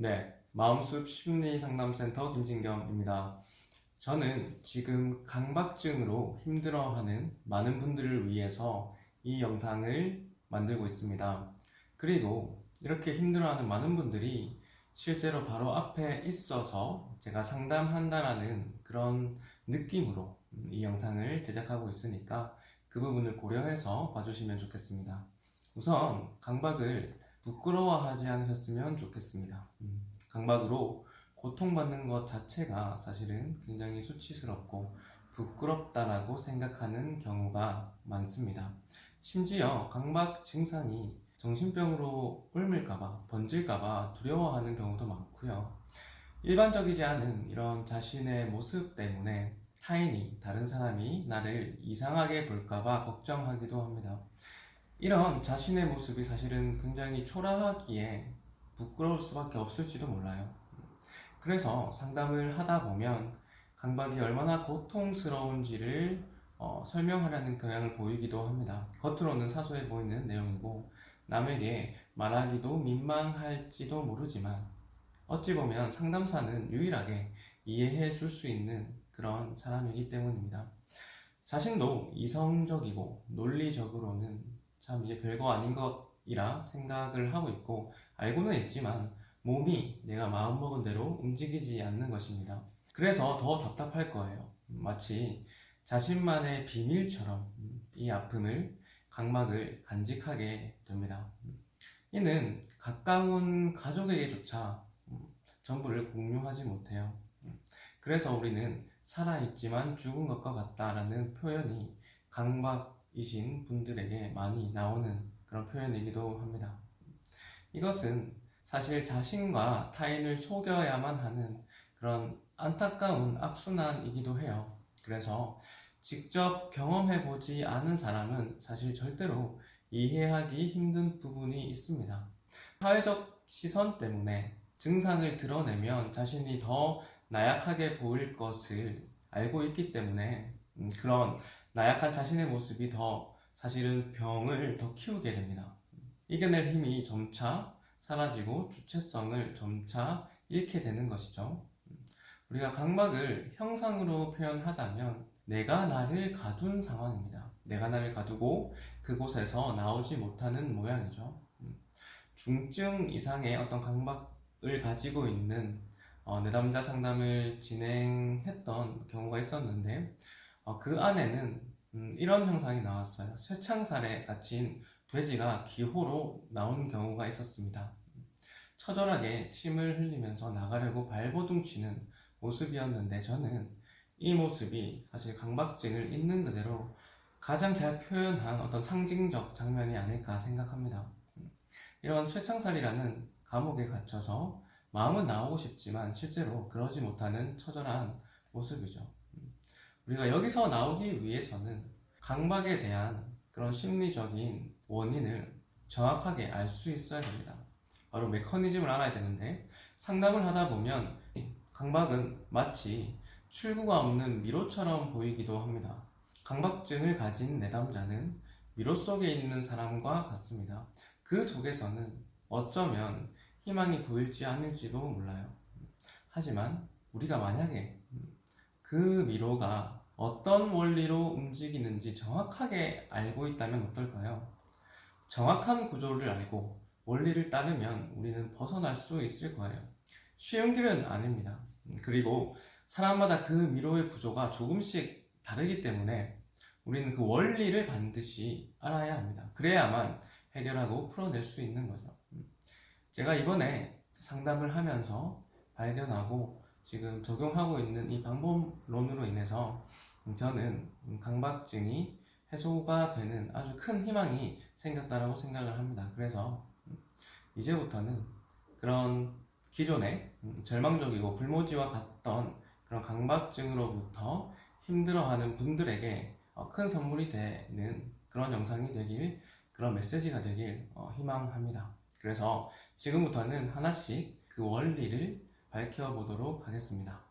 네, 마음숲 심리상담센터 김진겸입니다. 저는 지금 강박증으로 힘들어하는 많은 분들을 위해서 이 영상을 만들고 있습니다. 그리고 이렇게 힘들어하는 많은 분들이 실제로 바로 앞에 있어서 제가 상담한다라는 그런 느낌으로 이 영상을 제작하고 있으니까 그 부분을 고려해서 봐주시면 좋겠습니다. 우선 강박을 부끄러워하지 않으셨으면 좋겠습니다. 강박으로 고통받는 것 자체가 사실은 굉장히 수치스럽고 부끄럽다라고 생각하는 경우가 많습니다. 심지어 강박 증상이 정신병으로 옮을까봐, 번질까봐 두려워하는 경우도 많고요. 일반적이지 않은 이런 자신의 모습 때문에 타인이, 다른 사람이 나를 이상하게 볼까봐 걱정하기도 합니다. 이런 자신의 모습이 사실은 굉장히 초라하기에 부끄러울 수밖에 없을지도 몰라요. 그래서 상담을 하다 보면 강박이 얼마나 고통스러운지를 설명하려는 경향을 보이기도 합니다. 겉으로는 사소해 보이는 내용이고 남에게 말하기도 민망할지도 모르지만 어찌 보면 상담사는 유일하게 이해해 줄 수 있는 그런 사람이기 때문입니다. 자신도 이성적이고 논리적으로는 참 이게 별거 아닌 것이라 생각을 하고 있고 알고는 있지만 몸이 내가 마음먹은 대로 움직이지 않는 것입니다. 그래서 더 답답할 거예요. 마치 자신만의 비밀처럼 이 아픔을, 강박을 간직하게 됩니다. 이는 가까운 가족에게조차 전부를 공유하지 못해요. 그래서 우리는 살아있지만 죽은 것과 같다라는 표현이 강박이신 분들에게 많이 나오는 그런 표현이기도 합니다. 이것은 사실 자신과 타인을 속여야만 하는 그런 안타까운 악순환이기도 해요. 그래서 직접 경험해보지 않은 사람은 사실 절대로 이해하기 힘든 부분이 있습니다. 사회적 시선 때문에 증상을 드러내면 자신이 더 나약하게 보일 것을 알고 있기 때문에 그런 나약한 자신의 모습이 더 사실은 병을 더 키우게 됩니다. 이겨낼 힘이 점차 사라지고 주체성을 점차 잃게 되는 것이죠. 우리가 강박을 형상으로 표현하자면 내가 나를 가둔 상황입니다. 내가 나를 가두고 그곳에서 나오지 못하는 모양이죠. 중증 이상의 어떤 강박을 가지고 있는 내담자 상담을 진행했던 경우가 있었는데 그 안에는 이런 형상이 나왔어요. 쇠창살에 갇힌 돼지가 기호로 나온 경우가 있었습니다. 처절하게 침을 흘리면서 나가려고 발버둥 치는 모습이었는데 저는 이 모습이 사실 강박증을 있는 그대로 가장 잘 표현한 어떤 상징적 장면이 아닐까 생각합니다. 이런 쇠창살이라는 감옥에 갇혀서 마음은 나오고 싶지만 실제로 그러지 못하는 처절한 모습이죠. 우리가 여기서 나오기 위해서는 강박에 대한 그런 심리적인 원인을 정확하게 알 수 있어야 됩니다. 바로 메커니즘을 알아야 되는데 상담을 하다 보면 강박은 마치 출구가 없는 미로처럼 보이기도 합니다. 강박증을 가진 내담자는 미로 속에 있는 사람과 같습니다. 그 속에서는 어쩌면 희망이 보일지 않을지도 몰라요. 하지만 우리가 만약에 그 미로가 어떤 원리로 움직이는지 정확하게 알고 있다면 어떨까요? 정확한 구조를 알고 원리를 따르면 우리는 벗어날 수 있을 거예요. 쉬운 길은 아닙니다. 그리고 사람마다 그 미로의 구조가 조금씩 다르기 때문에 우리는 그 원리를 반드시 알아야 합니다. 그래야만 해결하고 풀어낼 수 있는 거죠. 제가 이번에 상담을 하면서 발견하고 지금 적용하고 있는 이 방법론으로 인해서 저는 강박증이 해소가 되는 아주 큰 희망이 생겼다라고 생각을 합니다. 그래서 이제부터는 그런 기존의 절망적이고 불모지와 같던 그런 강박증으로부터 힘들어하는 분들에게 큰 선물이 되는 그런 영상이 되길, 그런 메시지가 되길 희망합니다. 그래서 지금부터는 하나씩 그 원리를 밝혀보도록 하겠습니다.